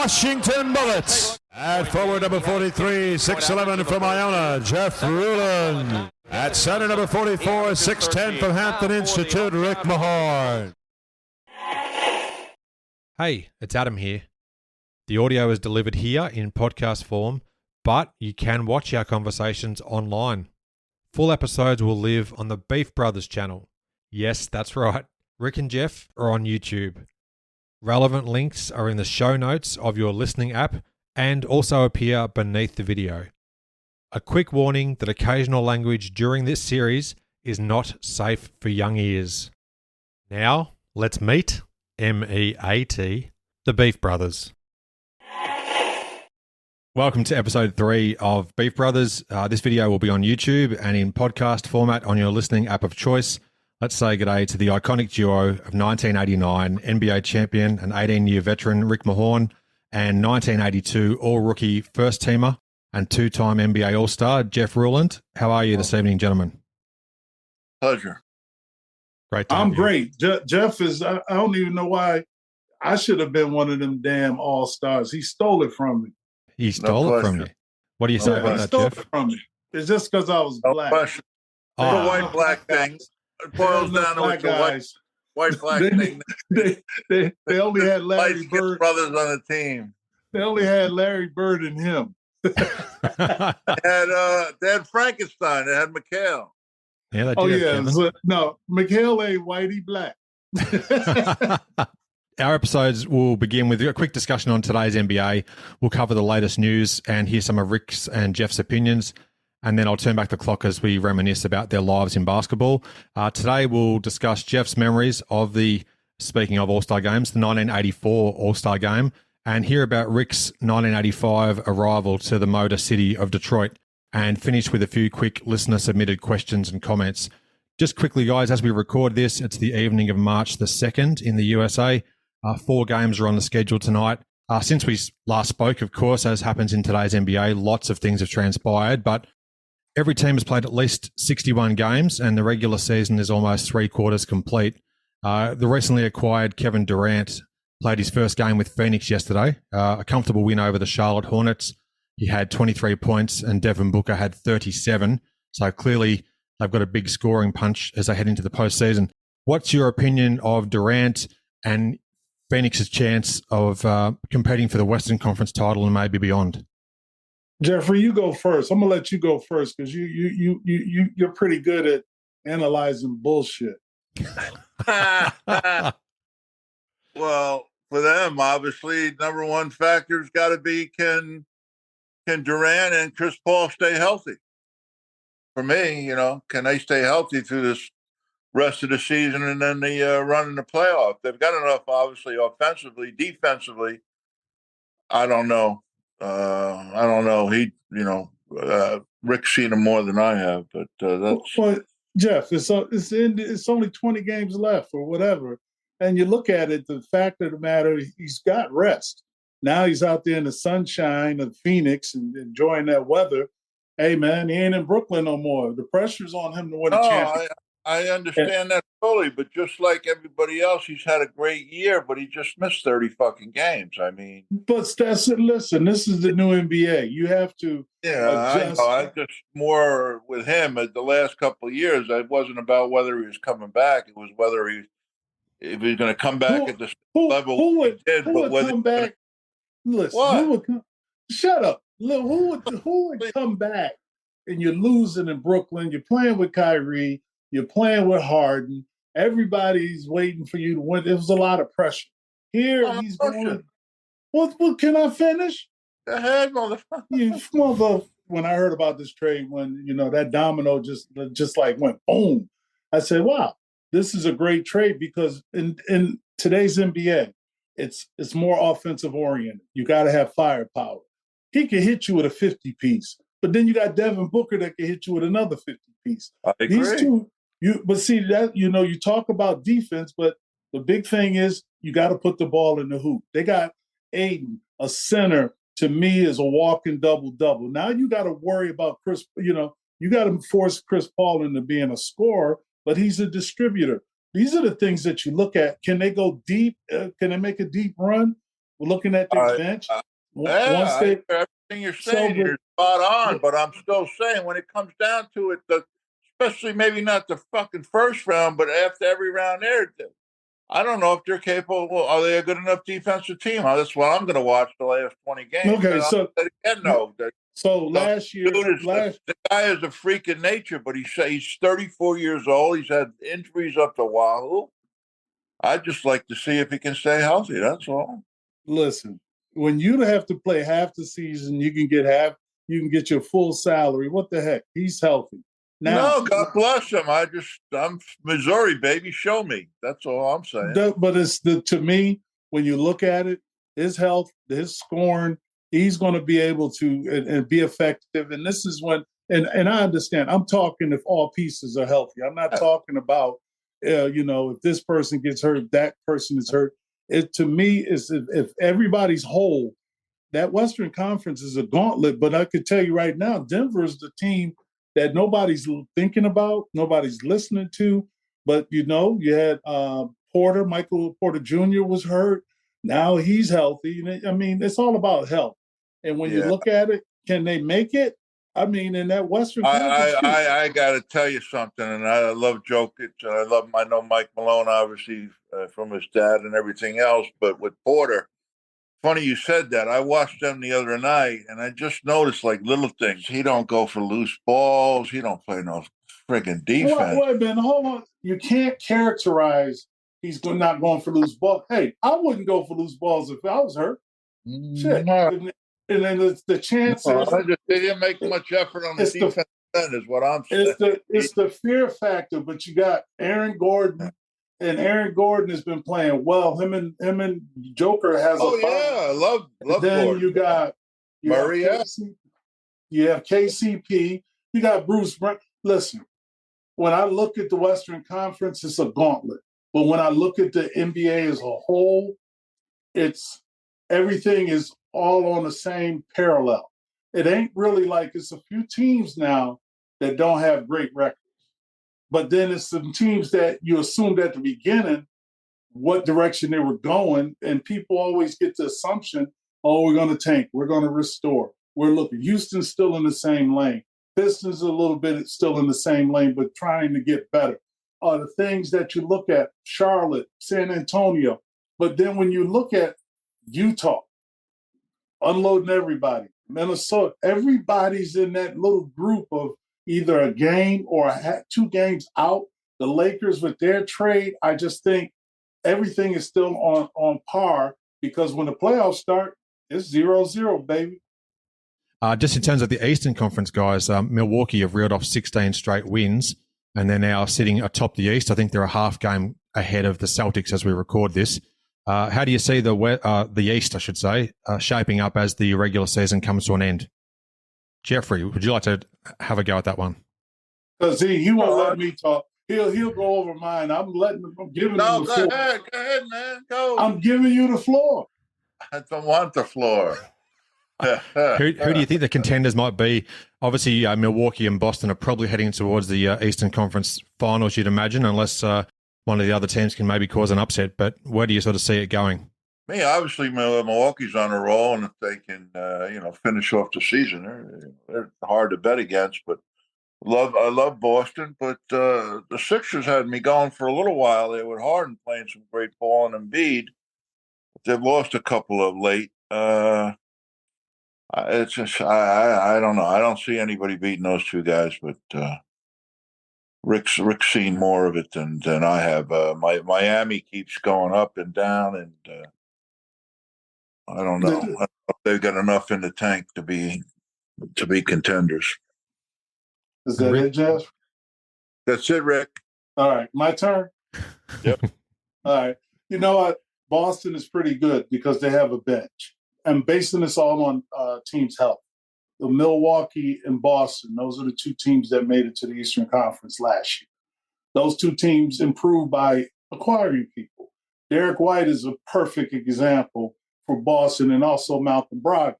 Washington Bullets. At forward number 43, 6'11" from Iona, Jeff Ruland. At center number 44, 6'10" from Hampton Institute, Rick Mahorn. Hey, it's Adam here. The audio is delivered here in podcast form, but you can watch our conversations online. Full episodes will live on the Beef Brothers channel. Yes, that's right. Rick and Jeff are on YouTube. Relevant links are in the show notes of your listening app and also appear beneath the video. A quick warning that occasional language during this series is not safe for young ears. Now, let's meet, M-E-A-T, the Beef Brothers. Welcome to episode 3 of Beef Brothers. This video will be on YouTube and in podcast format on your listening app of choice. Let's say good day to the iconic duo of 1989 NBA champion and 18-year veteran Rick Mahorn and 1982 all-rookie first-teamer and two-time NBA All-Star Jeff Ruland. How are you this evening, gentlemen? Pleasure. Great to I'm have you. great. Jeff is, I don't even know why I should have been one of them damn All-Stars. He stole it from me. He stole it from you. What do you say about He that, stole Jeff? it from me. It's just because I was No black. question. It's Oh. a white-black thing. It boils Those down to black it's a guys. white-black They- thing. They only had Larry Light-skinned Bird. brothers on the team. They only had Larry Bird and him. They had Frankenstein. They had McHale. Yeah, they Oh did, yeah, Kevin. so, no, McHale ain't white, he black. Our episodes will begin with a quick discussion on today's NBA. We'll cover the latest news and hear some of Rick's and Jeff's opinions. And then I'll turn back the clock as we reminisce about their lives in basketball. Today we'll discuss Jeff's memories of speaking of All-Star games, the 1984 All-Star game, and hear about Rick's 1985 arrival to the Motor City of Detroit, and finish with a few quick listener-submitted questions and comments. Just quickly, guys, as we record this, it's the evening of March the 2nd in the USA. 4 games are on the schedule tonight. Since we last spoke, of course, as happens in today's NBA, lots of things have transpired, but every team has played at least 61 games, and the regular season is almost 3/4 complete. The recently acquired Kevin Durant played his first game with Phoenix yesterday, a comfortable win over the Charlotte Hornets. He had 23 points, and Devin Booker had 37. So clearly, they've got a big scoring punch as they head into the postseason. What's your opinion of Durant and Phoenix's chance of competing for the Western Conference title and maybe beyond? Jeffrey, you go first. I'm gonna let you go first because you're pretty good at analyzing bullshit. Well, for them, obviously, number one factor's got to be can Durant and Chris Paul stay healthy? For me, can they stay healthy through this rest of the season and then the run in the playoff? They've got enough, obviously, offensively. Defensively, I don't know. Rick's seen him more than I have, but that's. Well, Jeff, it's only 20 games left or whatever, and you look at it. The fact of the matter, he's got rest. Now he's out there in the sunshine of Phoenix and enjoying that weather. Hey, man, he ain't in Brooklyn no more. The pressure's on him to win a championship. I understand that fully, but just like everybody else, he's had a great year, but he just missed 30 fucking games. I mean, But that's it. Listen, this is the new NBA. You have to. Adjust. I just more with him the last couple of years. It wasn't about whether he was coming back; it was whether if he was going to come back at the level who he did. would come back? Listen, who would come? Shut up. Look, who would come back? And you're losing in Brooklyn. You're playing with Kyrie. You're playing with Harden. Everybody's waiting for you to win. There was a lot of pressure. Here, he's going. What can I finish? Go ahead, motherfucker. You mother. When I heard about this trade, when that domino just like went boom, I said, "Wow, this is a great trade," because in today's NBA, it's more offensive oriented. You got to have firepower. He can hit you with a 50-piece, but then you got Devin Booker that can hit you with another 50-piece. I agree. These two, but see that you talk about defense, but the big thing is you got to put the ball in the hoop. They got Aiden, a center. To me, is a walking double-double. Now you got to worry about Chris. You got to force Chris Paul into being a scorer, but he's a distributor. These are the things that you look at. Can they go deep? Can they make a deep run? looking at their bench, once yeah, they everything you're saying, you're spot on. But I'm still saying, when it comes down to it, especially maybe not the fucking first round, but after every round there, I don't know if they're capable. Are they a good enough defensive team? That's what I'm going to watch the last 20 games. Okay, so again, no. last year, the guy is a freak of nature, but he's 34 years old. He's had injuries up to wahoo. I'd just like to see if he can stay healthy. That's all. Listen, when you have to play half the season, you can get your full salary. What the heck? He's healthy. Now, No, God bless him. I'm Missouri, baby. Show me. That's all I'm saying. But to me, when you look at it, his health, his scoring, he's going to be able to and be effective. And this is when, and I understand. I'm talking if all pieces are healthy. I'm not talking about, if this person gets hurt, that person is hurt. It to me is if everybody's whole, that Western Conference is a gauntlet. But I could tell you right now, Denver is the team that nobody's thinking about, nobody's listening to. But, you had Michael Porter Jr. was hurt. Now he's healthy. I mean, it's all about health. And when you look at it, can they make it? I mean, in that Western Conference. I got to tell you something, and I love Jokic. I know Mike Malone, obviously, from his dad and everything else. But with Porter, funny you said that. I watched them the other night, and I just noticed like little things. He don't go for loose balls. He don't play no friggin' defense. Wait a minute, hold on. You can't characterize he's not going for loose balls. Hey, I wouldn't go for loose balls if I was hurt. Shit. No. And then the chances. They didn't make much effort on the defense end, is what I'm saying. It's the fear factor, but you got Aaron Gordon. And Aaron Gordon has been playing well. Him and Joker has I love then Gordon. you got Murray. You have KCP. You got Bruce Brown. Listen, when I look at the Western Conference, it's a gauntlet. But when I look at the NBA as a whole, it's everything is all on the same parallel. It ain't really like it's a few teams now that don't have great records. But then it's some teams that you assumed at the beginning what direction they were going, and people always get the assumption, we're going to tank, we're going to restore. We're looking. Houston's still in the same lane. Pistons a little bit still in the same lane, but trying to get better. The things that you look at, Charlotte, San Antonio. But then when you look at Utah, unloading everybody, Minnesota, everybody's in that little group of either a game or 2 games out. The Lakers with their trade, I just think everything is still on par because when the playoffs start, it's 0-0, baby. Just in terms of the Eastern Conference, guys, Milwaukee have reeled off 16 straight wins, and they're now sitting atop the East. I think they're a half game ahead of the Celtics as we record this. How do you see the East, I should say, shaping up as the regular season comes to an end? Jeffrey, would you like to have a go at that one? Because he won't let me talk. He'll go over mine. I'm giving him the floor. Go ahead, man. Go. I'm giving you the floor. I don't want the floor. Who do you think the contenders might be? Obviously, Milwaukee and Boston are probably heading towards the Eastern Conference Finals, you'd imagine, unless one of the other teams can maybe cause an upset. But where do you sort of see it going? Me, obviously, Milwaukee's on a roll, and if they can, finish off the season, they're hard to bet against. But I love Boston, but the Sixers had me going for a little while. They were Harden playing some great ball, and Embiid. They've lost a couple of late. It's just I don't know. I don't see anybody beating those two guys, but Rick's seen more of it than I have. Miami keeps going up and down, and I don't know. I don't know if they've got enough in the tank to be contenders. Is that it, Jeff? That's it, Rick. All right, my turn. Yep. All right. You know what? Boston is pretty good because they have a bench. I'm basing this all on teams' health. The Milwaukee and Boston, those are the 2 teams that made it to the Eastern Conference last year. Those 2 teams improved by acquiring people. Derek White is a perfect example for Boston, and also Malcolm Brogdon.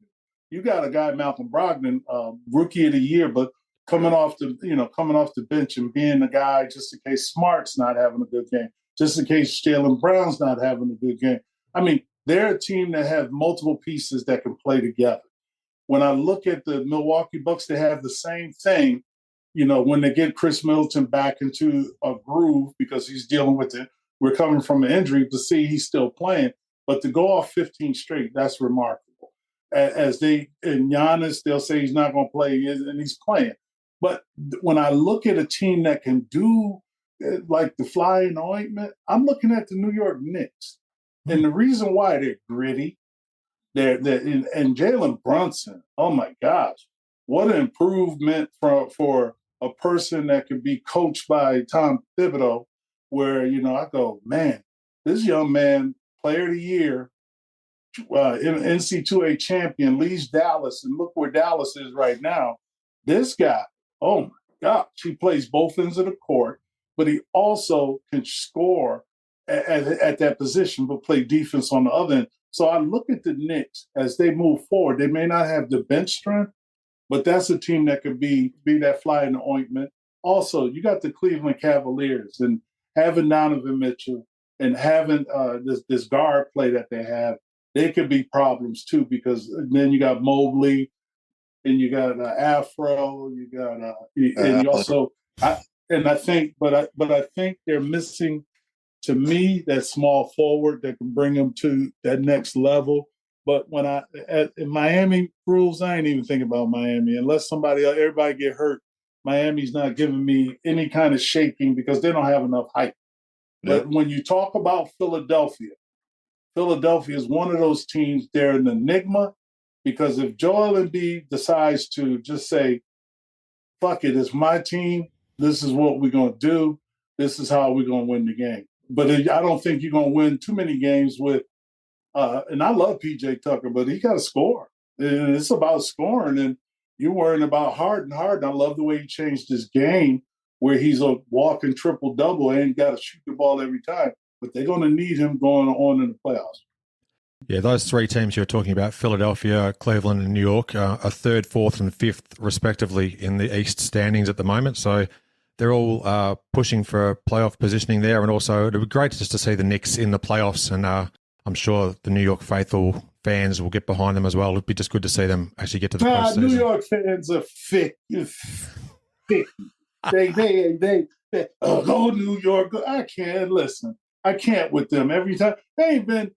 You got a guy, Malcolm Brogdon, rookie of the year, but coming off the bench and being the guy just in case Smart's not having a good game, just in case Jaylen Brown's not having a good game. I mean, they're a team that have multiple pieces that can play together. When I look at the Milwaukee Bucks, they have the same thing. When they get Chris Middleton back into a groove because he's dealing with it, recovering from an injury, to see he's still playing. But to go off 15 straight, that's remarkable. As in Giannis, they'll say he's not going to play, and he's playing. But when I look at a team that can do like the fly in the ointment, I'm looking at the New York Knicks. And the reason why, they're gritty. And Jalen Brunson, oh my gosh, what an improvement for a person that could be coached by Tom Thibodeau, where, I go, man, this young man, player of the year, NC2A champion, leaves Dallas, and look where Dallas is right now. This guy, oh my gosh, he plays both ends of the court, but he also can score at that position, but play defense on the other end. So I look at the Knicks as they move forward. They may not have the bench strength, but that's a team that could be that fly in the ointment. Also, you got the Cleveland Cavaliers, and having Donovan Mitchell and having this guard play that they have, they could be problems too, because then you got Mobley and you got Afro, you got and you also I think they're missing, to me, that small forward that can bring them to that next level. But when in Miami rules, I ain't even thinking about Miami unless everybody get hurt. Miami's not giving me any kind of shaking because they don't have enough hype. Yep. But when you talk about Philadelphia is one of those teams. They're an enigma, because if Joel Embiid decides to just say, "Fuck it, it's my team. This is what we're gonna do. This is how we're gonna win the game." But I don't think you're going to win too many games with and I love PJ Tucker, but he got to score. And it's about scoring, and you're worrying about Harden. I love the way he changed his game, where he's a walking triple-double and got to shoot the ball every time. But they're going to need him going on in the playoffs. Yeah, those three teams you're talking about, Philadelphia, Cleveland, and New York, are third, fourth, and fifth, respectively, in the East standings at the moment. So they're all pushing for playoff positioning there, and also it would be great just to see the Knicks in the playoffs, and I'm sure the New York faithful fans will get behind them as well. It'd be just good to see them actually get to the postseason. New York fans are thick. They go New York. I can't listen. I can't with them every time. They ain't been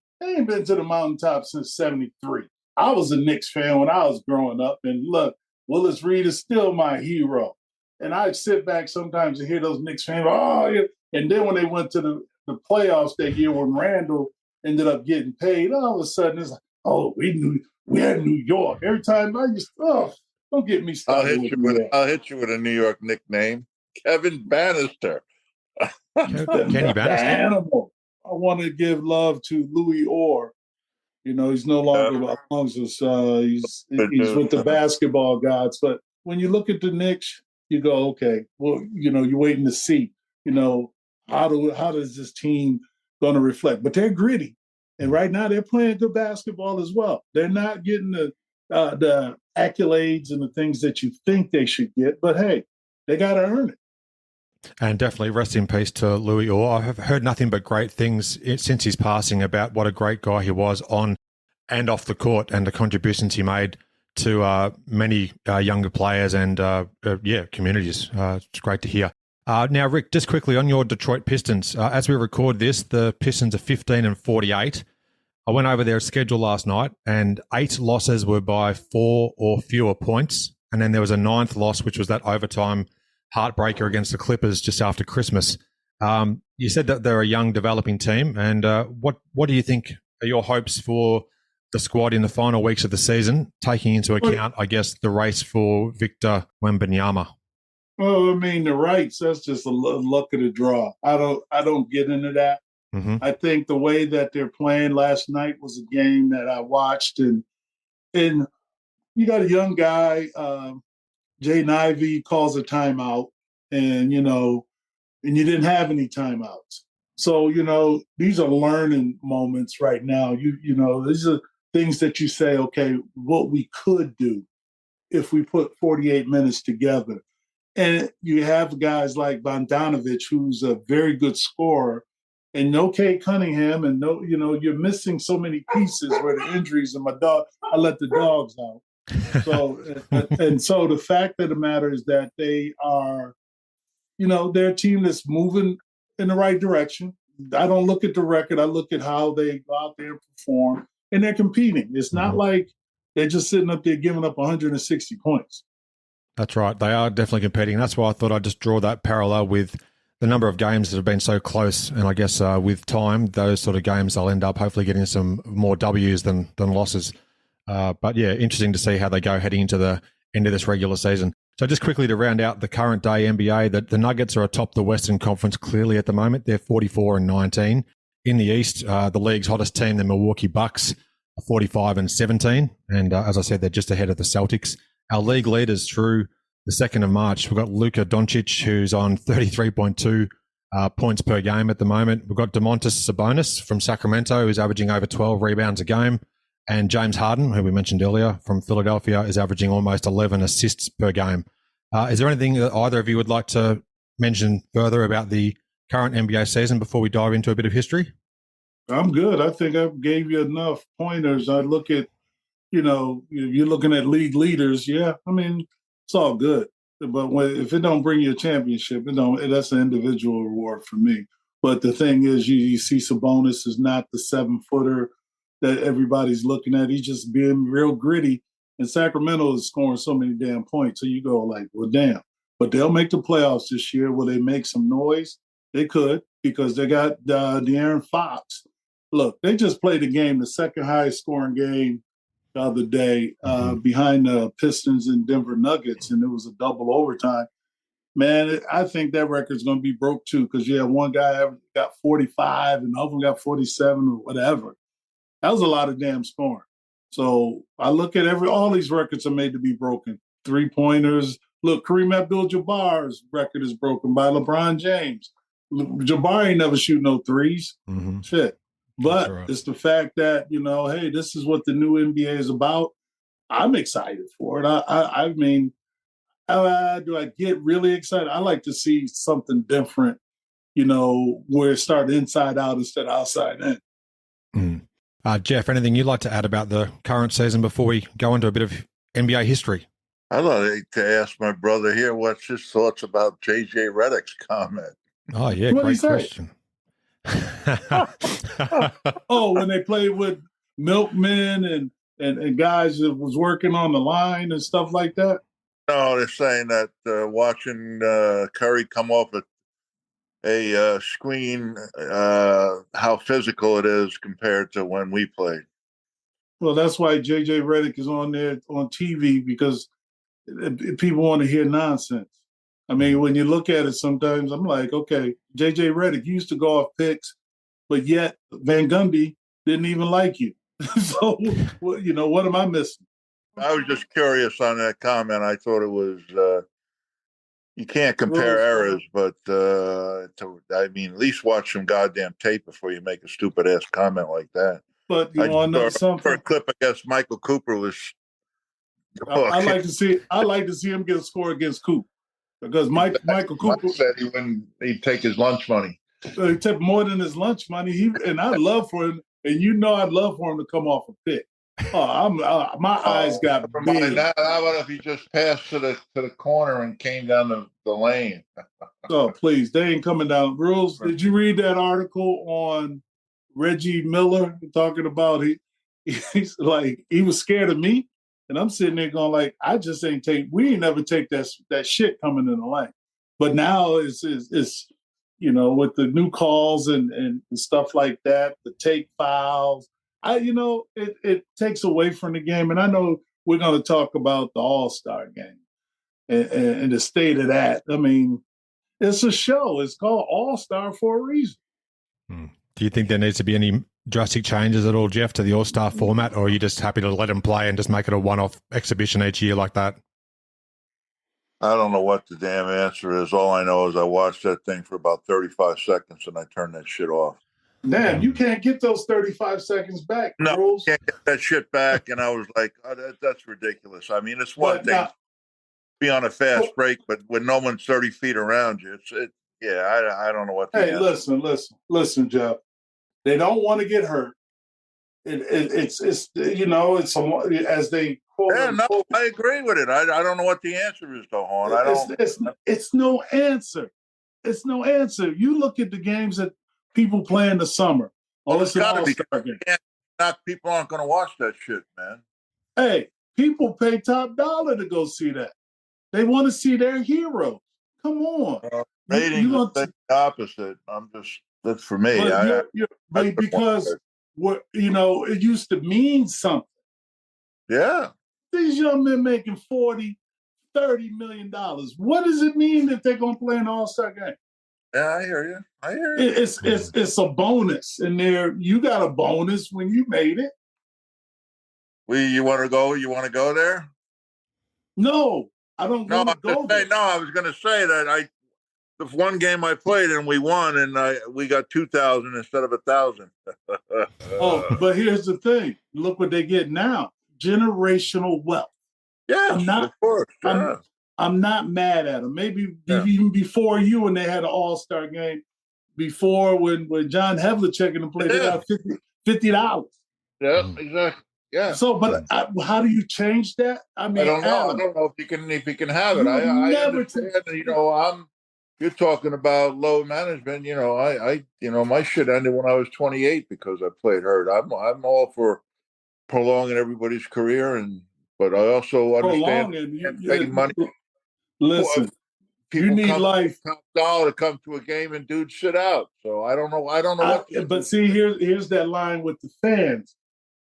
to the mountaintop since '73. I was a Knicks fan when I was growing up, and look, Willis Reed is still my hero. And I'd sit back sometimes and hear those Knicks fans, oh, yeah. And then when they went to the playoffs that year when Randall ended up getting paid, all of a sudden it's like, oh, we had New York. Every time don't get me started. I'll hit you with a New York nickname, Kevin Bannister. Kenny Bannister. Animal. I want to give love to Louis Orr. He's no longer amongst us. He's with the basketball gods. But when you look at the Knicks, you go, okay, well, you're waiting to see, how does this team going to reflect? But they're gritty. And right now they're playing good basketball as well. They're not getting the accolades and the things that you think they should get. But, hey, they got to earn it. And definitely rest in peace to Louis Orr. I have heard nothing but great things since his passing about what a great guy he was on and off the court, and the contributions he made to many younger players and, communities. It's great to hear. Now, Rick, just quickly on your Detroit Pistons. As we record this, the Pistons are 15-48. I went over their schedule last night, and 8 losses were by 4 or fewer points. And then there was a 9th loss, which was that overtime heartbreaker against the Clippers just after Christmas. You said that they're a young developing team. And what do you think are your hopes for the squad in the final weeks of the season, taking into account, I guess, the race for Victor Wembanyama? Well, I mean, the rights, that's just a luck of the draw. I don't get into that. Mm-hmm. I think the way that they're playing last night was a game that I watched, and you got a young guy, Jaden Ivey calls a timeout, and you didn't have any timeouts. So, these are learning moments right now. These are things that you say, okay, what we could do if we put 48 minutes together. And you have guys like Bogdanovich, who's a very good scorer, and no Kate Cunningham, and no, you're missing so many pieces where the injuries and I let the dogs out. So, and so the fact of the matter is that they are, they're a team that's moving in the right direction. I don't look at the record. I look at how they go out there and perform, and they're competing. It's not like they're just sitting up there giving up 160 points. That's right. They are definitely competing. That's why I thought I'd just draw that parallel with the number of games that have been so close. And I guess with time, those sort of games, they'll end up hopefully getting some more W's than losses. But yeah, interesting to see how they go heading into the end of this regular season. So just quickly to round out the current day NBA, the Nuggets are atop the Western Conference clearly at the moment. They're 44-19. In the East, the league's hottest team, the Milwaukee Bucks, are 45-17. And as I said, they're just ahead of the Celtics. Our league leaders through the 2nd of March, we've got Luka Doncic, who's on 33.2 points per game at the moment. We've got Domantas Sabonis from Sacramento, who's averaging over 12 rebounds a game. And James Harden, who we mentioned earlier, from Philadelphia, is averaging almost 11 assists per game. Is there anything that either of you would like to mention further about the current NBA season before we dive into a bit of history? I'm good. I think I gave you enough pointers. I look at, you're looking at league leaders. Yeah, I mean, it's all good. But if it don't bring you a championship, that's an individual reward for me. But the thing is, you see Sabonis is not the 7-footer that everybody's looking at. He's just being real gritty. And Sacramento is scoring so many damn points. So you go like, well, damn. But they'll make the playoffs this year. Will they make some noise? They could, because they got De'Aaron Fox. Look, they just played a game, the second highest scoring game the other day, behind the Pistons and Denver Nuggets, and it was a double overtime. Man, I think that record's going to be broke too, because one guy got 45 and the other one got 47 or whatever. That was a lot of damn scoring. So I look at all these records are made to be broken. 3-pointers. Look, Kareem Abdul-Jabbar's record is broken by LeBron James. Jabbar ain't never shoot no threes. Shit. But it's the fact that, hey, this is what the new NBA is about. I'm excited for it. I mean, do I get really excited? I like to see something different, where it started inside out instead of outside in. Jeff, anything you'd like to add about the current season before we go into a bit of NBA history? I'd like to ask my brother here what's his thoughts about J.J. Redick's comment. Oh, yeah, great question. When they played with milkmen and guys that was working on the line and stuff like that? No, they're saying that watching Curry come off a screen, how physical it is compared to when we played. Well, that's why J.J. Redick is on there on TV, because people want to hear nonsense. I mean, when you look at it sometimes, I'm like, okay, J.J. Redick used to go off picks, but yet Van Gundy didn't even like you. So, what am I missing? I was just curious on that comment. I thought it was, you can't compare eras, but at least watch some goddamn tape before you make a stupid-ass comment like that. But you want to know something? For a clip, I guess Michael Cooper was. I like to see him get a score against Coop. Because Michael Cooper said he'd take his lunch money. He took more than his lunch money. I'd love for him, and I'd love for him to come off a pick. My eyes got big. How about if he just passed to the corner and came down the lane? Oh, please, they ain't coming down. Rules. Did you read that article on Reggie Miller talking about he's like he was scared of me? And I'm sitting there going like, we ain't never take that shit coming in the lane. But now it's with the new calls and stuff like that, the take fouls, it takes away from the game. And I know we're going to talk about the All-Star game and the state of that. I mean, it's a show. It's called All-Star for a reason. Do you think there needs to be any drastic changes at all, Jeff, to the All-Star format, or are you just happy to let them play and just make it a one-off exhibition each year like that? I don't know what the damn answer is. All I know is I watched that thing for about 35 seconds and I turned that shit off. Damn, you can't get those 35 seconds back. No, Rules. Can't get that shit back. And I was like, that's ridiculous. I mean, it's one thing to be on a fast break, but when no one's 30 feet around you, Yeah, I don't know what the Hey, answer. listen, Jeff. They don't want to get hurt. It's as they quote Yeah, no, unquote. I agree with it. I don't know what the answer is, though, Horn. I It's don't. it's it's no answer. It's no answer. You look at the games that people play in the summer. Oh, Well, it's it's an got to be. all-star game. Not people aren't going to watch that shit, man. Hey, people pay top dollar to go see that. They want to see their heroes. Come on. Ratings are the opposite. That's for me. But I because it used to mean something. Yeah. These young men making $40-30 million. What does it mean that they're gonna play an all-star game? Yeah, I hear you. It's a bonus, and you got a bonus when you made it. You want to go? You want to go there? No, I don't want to go there. No, I was going to say that the one game I played and we won, and we got 2,000 instead of 1,000. Oh, but here's the thing: look what they get now. Generational wealth. Yeah, of course. Yeah. I'm not mad at them. Maybe even before you, when they had an all-star game, before when John Havlicek and them played, they got $50. Yeah, exactly. Yeah. So, but how do you change that? I mean, I don't know. I don't know if you can have it. I understand. You're talking about low management. My shit ended when I was 28 because I played hurt. I'm all for prolonging everybody's career, but I also understand taking money. Listen, people you need life. Top dollar to come to a game and dudes sit out. So I don't know what. But see, here's that line with the fans,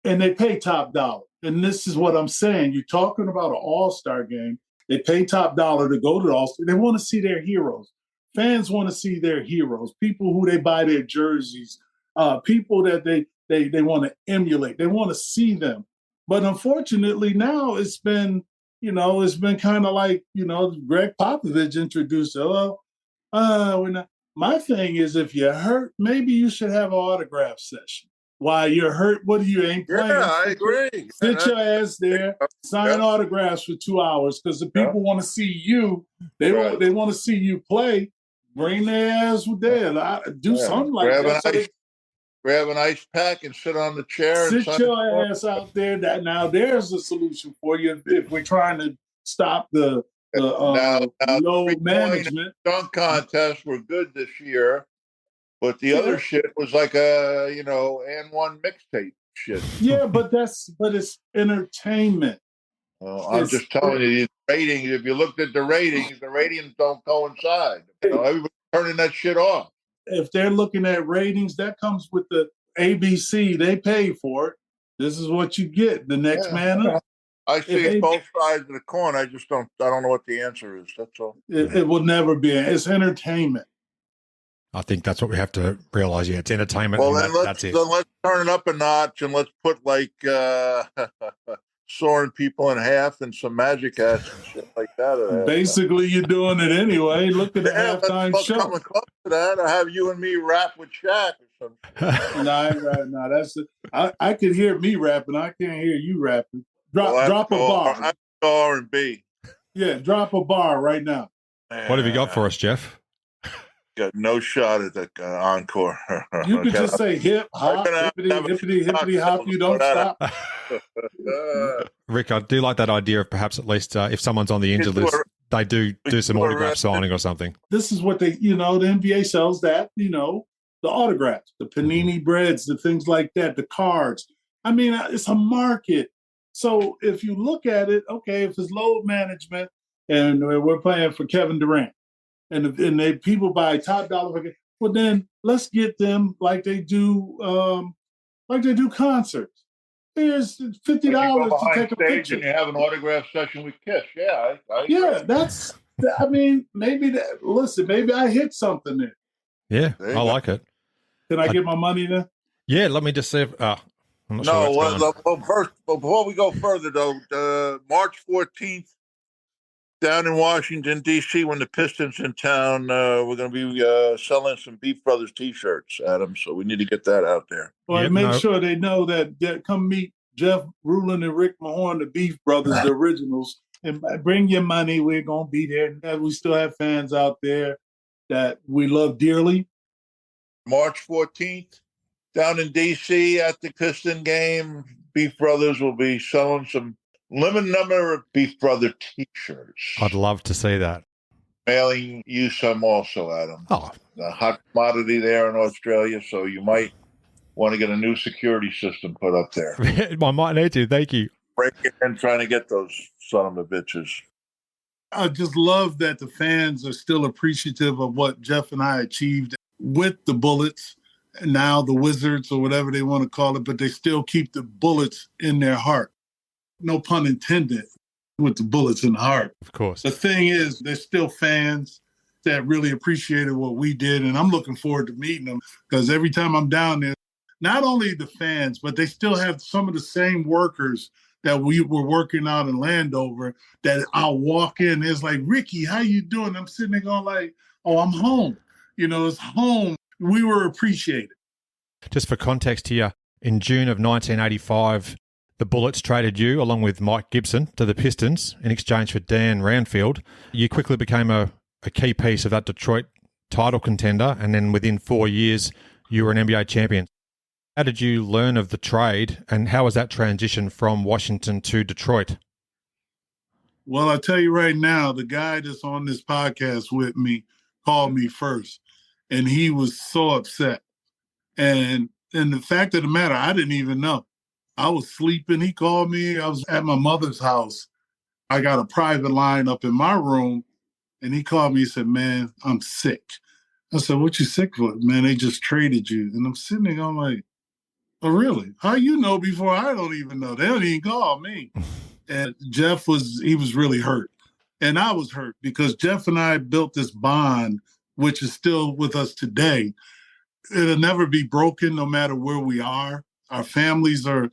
and they pay top dollar. And this is what I'm saying. You're talking about an all-star game. They pay top dollar to go to the all-star. They want to see their heroes. Fans want to see their heroes. People who they buy their jerseys. People that they want to emulate. They want to see them. But unfortunately, now it's been kind of like, Greg Popovich introduced, we're not. My thing is, if you're hurt, maybe you should have an autograph session. While you're hurt, what you ain't playing? Yeah, I agree. Sit your ass there, sign autographs for 2 hours, because the people want to see you. They want to see you play. Bring their ass there. Do something like that. Grab an ice pack and sit on the chair. Sit your ass out there. Now there's a solution for you if we're trying to stop the low management. Dunk contests were good this year, but the other shit was like a and one mixtape shit. Yeah, but it's entertainment. I'm just telling you, the ratings. If you looked at the ratings don't coincide. Everybody's turning that shit off. If they're looking at ratings, that comes with the ABC. They pay for it. This is what you get. The next man up. I see both sides of the coin. I don't know what the answer is. That's all. It will never be. It's entertainment. I think that's what we have to realize. Yeah, it's entertainment. Well, let's turn it up a notch and let's put sawing people in half and some magic hats and shit like that. Basically, you're doing it anyway. Look at the halftime show. Coming close to that, I have you and me rap with Shaq or something. No, that's it. I could hear me rapping. I can't hear you rapping. Drop a bar. I'm R&B. Yeah, drop a bar right now. What have you got for us, Jeff? Got no shot at the encore. You could just say hip hop, hippity hop. You don't stop. Rick, I do like that idea of perhaps at least if someone's on the injured list, they do some autograph signing or something. This is what the NBA sells that, the autographs, the Panini breads, the things like that, the cards. I mean, it's a market. So if you look at it, okay, if it's load management and we're playing for Kevin Durant, and people buy top dollar, well then let's get them like they do concerts. Here's $50 to take a picture. And you have an autograph session with Kiss. Yeah, that's. I mean, maybe maybe I hit something there. Yeah, I like it. Can I get my money then? Yeah, let me just see if. I'm not sure well, first, before we go further though, March 14th. Down in Washington, D.C., when the Pistons in town, we're going to be selling some Beef Brothers T-shirts, Adam. So we need to get that out there. Well, make sure they know that come meet Jeff Ruland and Rick Mahorn, the Beef Brothers, the originals, and bring your money. We're going to be there. We still have fans out there that we love dearly. March 14th, down in D.C. at the Piston game, Beef Brothers will be selling some limited number of Beef Brother T-shirts. I'd love to see that. Mailing you some also, Adam. Oh, A hot commodity there in Australia, so you might want to get a new security system put up there. I might need to. Thank you. Breaking in, trying to get those son of a bitches. I just love that the fans are still appreciative of what Jeff and I achieved with the Bullets, and now the Wizards or whatever they want to call it, but they still keep the Bullets in their heart. No pun intended, with the Bullets in the heart. Of course. The thing is, there's still fans that really appreciated what we did, and I'm looking forward to meeting them because every time I'm down there, not only the fans, but they still have some of the same workers that we were working out in Landover that I'll walk in. It's like, Ricky, how you doing? I'm sitting there going like, oh, I'm home. You know, it's home. We were appreciated. Just for context here, in June of 1985, the Bullets traded you, along with Mike Gibson, to the Pistons in exchange for Dan Ranfield. You quickly became a key piece of that Detroit title contender, and then within 4 years, you were an NBA champion. How did you learn of the trade, and how was that transition from Washington to Detroit? Well, I'll tell you right now, the guy that's on this podcast with me called me first, and he was so upset. And the fact of the matter, I didn't even know. I was sleeping. He called me. I was at my mother's house. I got a private line up in my room, and he called me. He said, man, I'm sick. I said, what you sick for? Man, they just traded you. And I'm sitting there going like, oh, really? How you know before I don't even know? They don't even call me. And Jeff was really hurt. And I was hurt because Jeff and I built this bond, which is still with us today. It'll never be broken no matter where we are. Our families are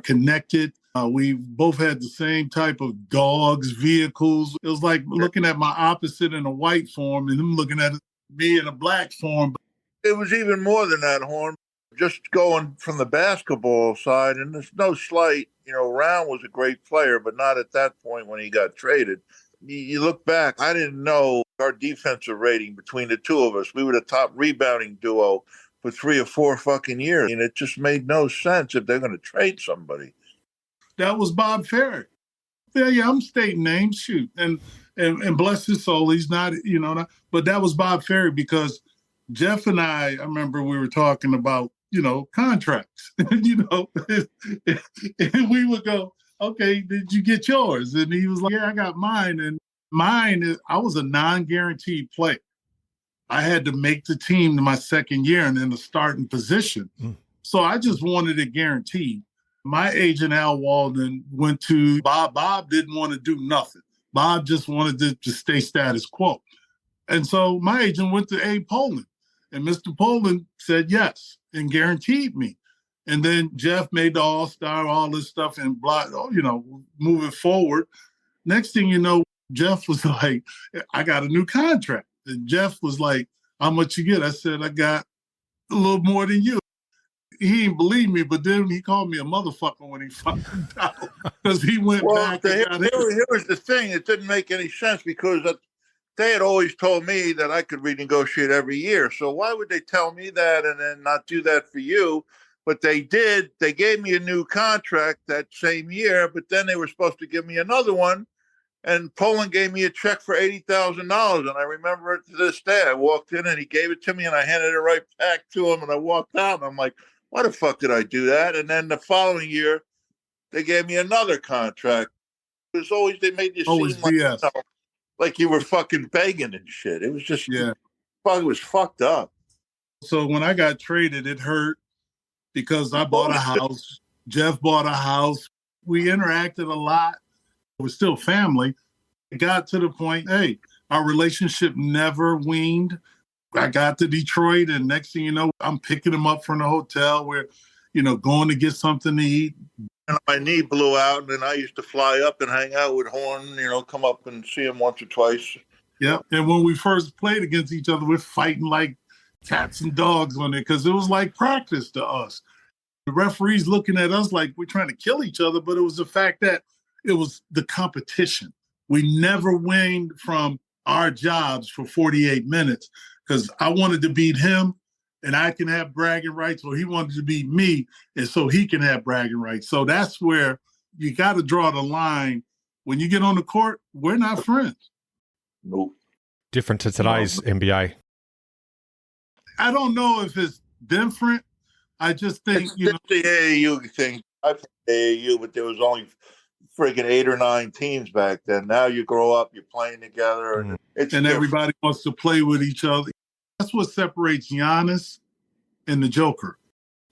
connected. We both had the same type of dogs, vehicles. It was like looking at my opposite in a white form and him looking at me in a black form. It was even more than that, Horn. Just going from the basketball side, and there's no slight, Round was a great player, but not at that point when he got traded. You look back, I didn't know our defensive rating between the two of us. We were the top rebounding duo for 3 or 4 fucking years. And it just made no sense if they're going to trade somebody. That was Bob Ferry. Yeah, I'm stating names, shoot. And bless his soul, he's not, but that was Bob Ferry because Jeff and I remember we were talking about, contracts, and we would go, okay, did you get yours? And he was like, yeah, I got mine. And mine, I was a non-guaranteed player. I had to make the team to my second year and in the starting position. So I just wanted it guaranteed. My agent, Al Walden, went to Bob. Bob didn't want to do nothing. Bob just wanted to stay status quo. And so my agent went to Abe Poland. And Mr. Poland said yes and guaranteed me. And then Jeff made the All-Star, all this stuff, and moving forward. Next thing you know, Jeff was like, I got a new contract. And Jeff was like, how much you get? I said, I got a little more than you. He didn't believe me, but then he called me a motherfucker when he found out because he went back. Here was the thing. It didn't make any sense because they had always told me that I could renegotiate every year. So why would they tell me that and then not do that for you? But they did. They gave me a new contract that same year, but then they were supposed to give me another one. And Poland gave me a check for $80,000. And I remember it to this day. I walked in and he gave it to me and I handed it right back to him. And I walked out and I'm like, why the fuck did I do that? And then the following year, they gave me another contract. It was always, they made you seem like you were fucking begging and shit. It was just, it was fucked up. So when I got traded, it hurt because I bought a house. Jeff bought a house. We interacted a lot. It was still family. It got to the point, hey, our relationship never weaned. I got to Detroit, and next thing you know, I'm picking him up from the hotel. We're, going to get something to eat. And my knee blew out, and then I used to fly up and hang out with Horn, come up and see him once or twice. Yeah, and when we first played against each other, we're fighting like cats and dogs on it because it was like practice to us. The referees looking at us like we're trying to kill each other, but it was the fact that it was the competition. We never waned from our jobs for 48 minutes because I wanted to beat him and I can have bragging rights, or he wanted to beat me and so he can have bragging rights. So that's where you got to draw the line. When you get on the court, we're not friends. Nope. Different to today's NBA. I don't know if it's different. I just think, It's the AAU thing. I played AAU, but there was only freaking 8 or 9 teams back then. Now you grow up, you're playing together, and it's and different. everybody wants to play with each other. That's what separates Giannis and the Joker,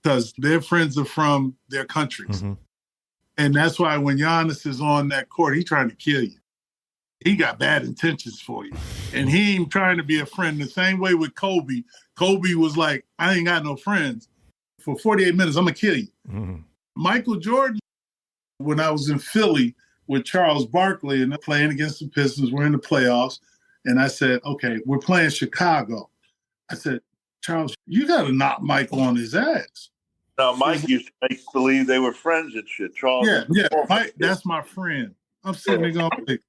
because their friends are from their countries. Mm-hmm. And that's why when Giannis is on that court, he's trying to kill you. He got bad intentions for you. And he ain't trying to be a friend. The same way with Kobe. Kobe was like, I ain't got no friends. For 48 minutes, I'm going to kill you. Mm-hmm. Michael Jordan, when I was in Philly with Charles Barkley and playing against the Pistons, we're in the playoffs. And I said, okay, we're playing Chicago. I said, Charles, you got to knock Mike on his ass. Now, Mike used to make believe they were friends and shit. Charles. Yeah, Mike, that's my friend. I'm sitting there going, like,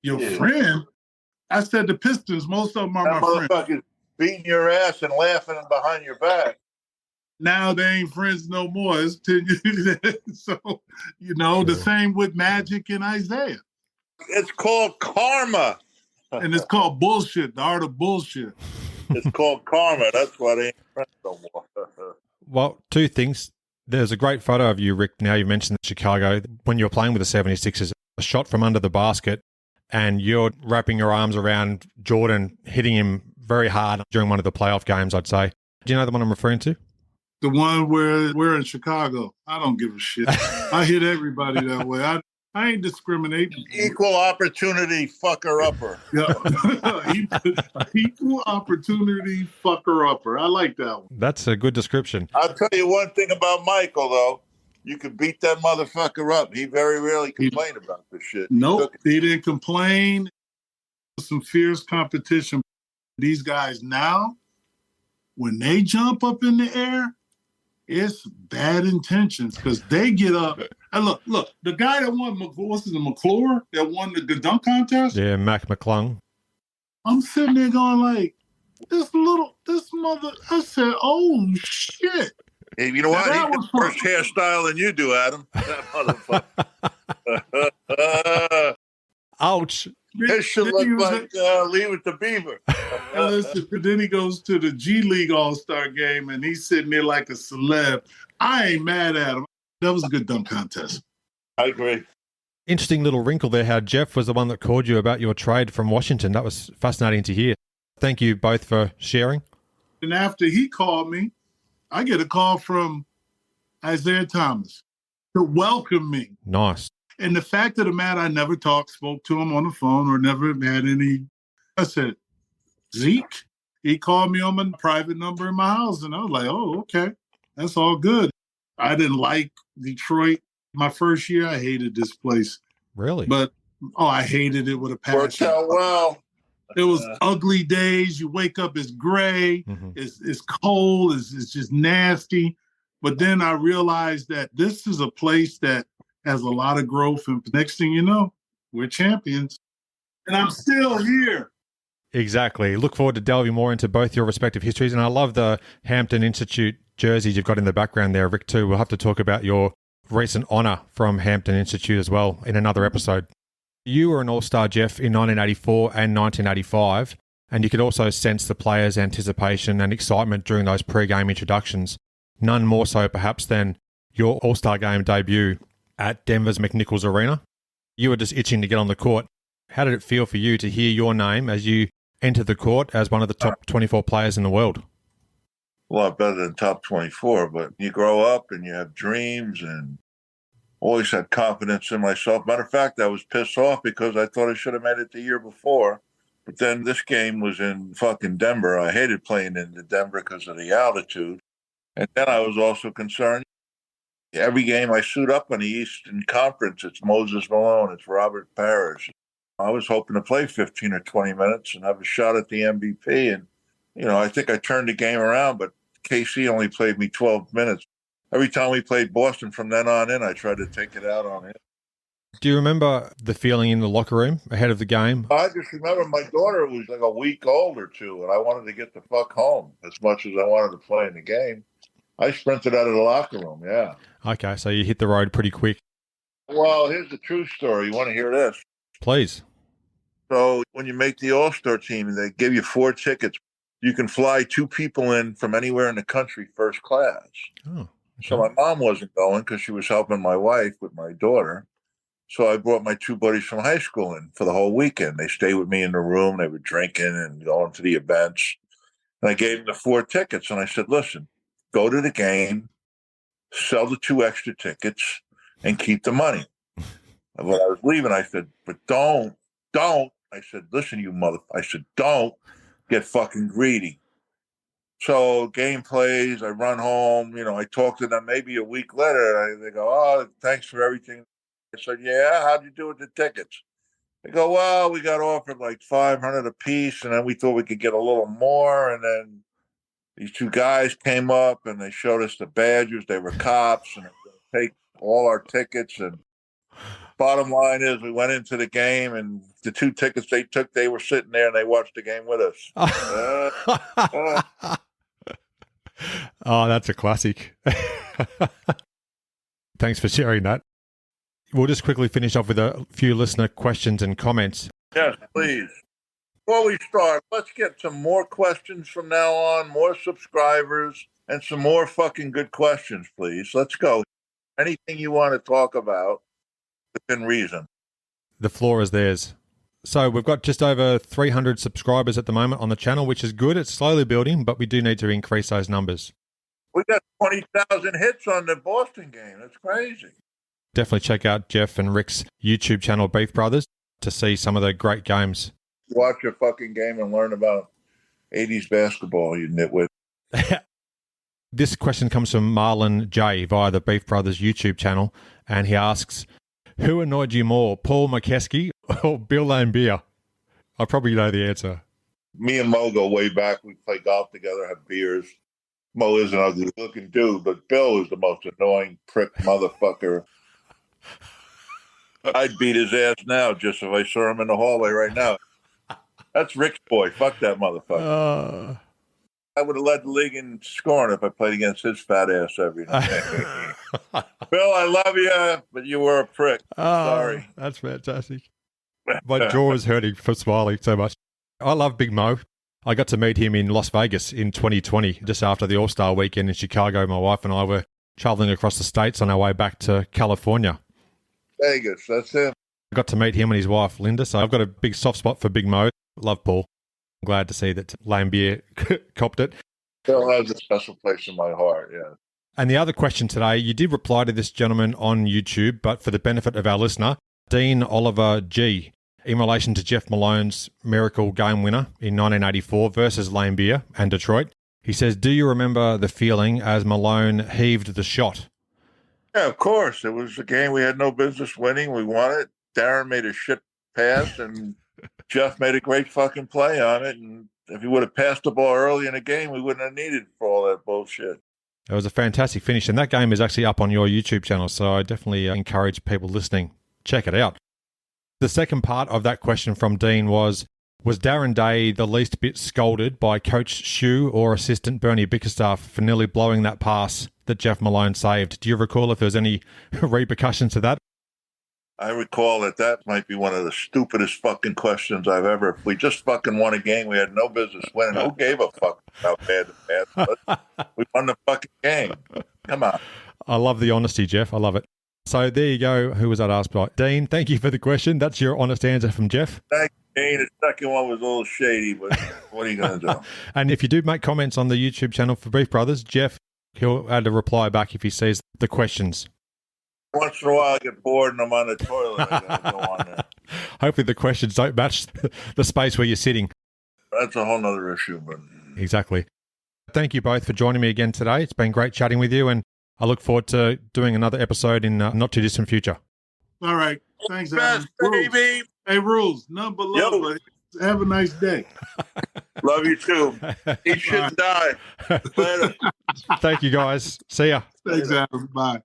your friend? I said the Pistons, most of them are that my friends. Motherfuckers beating your ass and laughing behind your back. Now they ain't friends no more. It's 10 years. So, the same with Magic and Isaiah. It's called karma. And it's called bullshit, the art of bullshit. It's called karma. That's why they ain't friends no more. Well, 2 things. There's a great photo of you, Rick. Now you mentioned Chicago. When you were playing with the 76ers, a shot from under the basket, and you're wrapping your arms around Jordan, hitting him very hard during one of the playoff games, I'd say. Do you know the one I'm referring to? The one where we're in Chicago. I don't give a shit. I hit everybody that way. I ain't discriminating. Equal opportunity fucker-upper. Yeah. Equal opportunity fucker-upper. I like that one. That's a good description. I'll tell you one thing about Michael, though. You could beat that motherfucker up. He very rarely complained about this shit. Nope, he didn't complain. Some fierce competition. These guys now, when they jump up in the air, it's bad intentions because they get up. And look, the guy that won, McClure, that won the dunk contest? Yeah, Mac McClung. I'm sitting there going like, this mother, I said, oh, shit. Hey, you know what? He got worse hairstyle than you do, Adam. That motherfucker. Ouch. This should look like Leave It to Beaver. Then he goes to the G League All-Star game, and he's sitting there like a celeb. I ain't mad at him. That was a good dunk contest. I agree. Interesting little wrinkle there, how Jeff was the one that called you about your trade from Washington. That was fascinating to hear. Thank you both for sharing. And after he called me, I get a call from Isaiah Thomas to welcome me. Nice. And the fact of the matter, I never spoke to him on the phone or never had any. I said, Zeke? He called me on my private number in my house. And I was like, oh, okay. That's all good. I didn't like Detroit. My first year, I hated this place. Really? But, I hated it with a passion. Worked out well. It was ugly days. You wake up, it's gray. Mm-hmm. It's cold. It's just nasty. But then I realized that this is a place that has a lot of growth. And next thing you know, we're champions. And I'm still here. Exactly. Look forward to delving more into both your respective histories. And I love the Hampton Institute jerseys you've got in the background there, Rick, too. We'll have to talk about your recent honour from Hampton Institute as well in another episode. You were an All-Star, Jeff, in 1984 and 1985, and you could also sense the players' anticipation and excitement during those pre-game introductions. None more so, perhaps, than your All-Star game debut at Denver's McNichols Arena. You were just itching to get on the court. How did it feel for you to hear your name as you entered the court as one of the top 24 players in the world? A lot better than top 24, but you grow up and you have dreams and always had confidence in myself. Matter of fact, I was pissed off because I thought I should have made it the year before. But then this game was in fucking Denver. I hated playing in Denver because of the altitude. And then I was also concerned. Every game I suit up on the Eastern Conference, it's Moses Malone, it's Robert Parrish. I was hoping to play 15 or 20 minutes and have a shot at the MVP. And, I think I turned the game around, but KC only played me 12 minutes. Every time we played Boston from then on in, I tried to take it out on him. Do you remember the feeling in the locker room ahead of the game? I just remember my daughter was like a week old or two, and I wanted to get the fuck home as much as I wanted to play in the game. I sprinted out of the locker room, yeah. Okay, so you hit the road pretty quick. Well, here's the true story. You want to hear this? Please. So when you make the All-Star team, they give you 4 tickets. You can fly 2 people in from anywhere in the country first class. Oh, okay. So my mom wasn't going because she was helping my wife with my daughter. So I brought my 2 buddies from high school in for the whole weekend. They stayed with me in the room. They were drinking and going to the events. And I gave them the 4 tickets. And I said, listen, go to the game, sell the 2 extra tickets, and keep the money. And when I was leaving, I said, but don't. I said, listen, you mother. I said, don't get fucking greedy. So game plays, I run home, I talk to them maybe a week later. They go, oh, thanks for everything. I said, yeah, how'd you do with the tickets? They go, well, we got offered like $500 a piece, and then we thought we could get a little more. And then these 2 guys came up, and they showed us the badges. They were cops, and they were going to take all our tickets. And bottom line is we went into the game, and the 2 tickets they took, they were sitting there, and they watched the game with us. Oh, that's a classic. Thanks for sharing that. We'll just quickly finish off with a few listener questions and comments. Yes, please. Before we start, let's get some more questions from now on, more subscribers, and some more fucking good questions, please. Let's go. Anything you want to talk about within reason. The floor is theirs. So we've got just over 300 subscribers at the moment on the channel, which is good. It's slowly building, but we do need to increase those numbers. We got 20,000 hits on the Boston game. That's crazy. Definitely check out Jeff and Rick's YouTube channel, Beef Brothers, to see some of the great games. Watch a fucking game and learn about 80s basketball, you nitwit. This question comes from Marlon J via the Beef Brothers YouTube channel, and he asks, who annoyed you more, Paul McKeskey or Bill Laimbeer? I probably know the answer. Me and Mo go way back. We play golf together, have beers. Mo is an ugly looking dude, but Bill is the most annoying prick motherfucker. I'd beat his ass now just if I saw him in the hallway right now. That's Rick's boy. Fuck that motherfucker. I would have led the league in scoring if I played against his fat ass every night. Bill, I love you, but you were a prick. Sorry. That's fantastic. My jaw is hurting from smiling so much. I love Big Mo. I got to meet him in Las Vegas in 2020, just after the All-Star weekend in Chicago. My wife and I were traveling across the states on our way back to California. Vegas, that's him. I got to meet him and his wife, Linda, so I've got a big soft spot for Big Mo. Love Paul. I'm glad to see that Laimbeer copped it. Bill has a special place in my heart, yeah. And the other question today, you did reply to this gentleman on YouTube, but for the benefit of our listener, Dean Oliver G, in relation to Jeff Malone's miracle game winner in 1984 versus Laimbeer and Detroit. He says, do you remember the feeling as Malone heaved the shot? Yeah, of course. It was a game we had no business winning. We won it. Darren made a shit pass, and Jeff made a great fucking play on it. And if he would have passed the ball early in the game, we wouldn't have needed for all that bullshit. It was a fantastic finish, and that game is actually up on your YouTube channel, so I definitely encourage people listening, check it out. The second part of that question from Dean was Darren Day the least bit scolded by Coach Shue or assistant Bernie Bickerstaff for nearly blowing that pass that Jeff Malone saved? Do you recall if there was any repercussions to that? I recall that might be one of the stupidest fucking questions I've ever. If we just fucking won a game, we had no business winning. Who gave a fuck about bad the pass? We won the fucking game. Come on. I love the honesty, Jeff. I love it. So there you go. Who was that asked by? Dean, thank you for the question. That's your honest answer from Jeff. Thank you, Dean. The second one was a little shady, but what are you going to do? And if you do make comments on the YouTube channel for Beef Brothers, Jeff, he'll add a reply back if he sees the questions. Once in a while I get bored and I'm on the toilet. I gotta go on there. Hopefully the questions don't match the space where you're sitting. That's a whole nother issue, but Exactly. Thank you both for joining me again today. It's been great chatting with you, and I look forward to doing another episode in not too distant future. All right. Thanks, best, Adam. baby. Hey, Rules. None but love. Yo. Have a nice day. Love you too. Eat shit and die. Later. Thank you, guys. See ya. Thanks, Adam. Bye.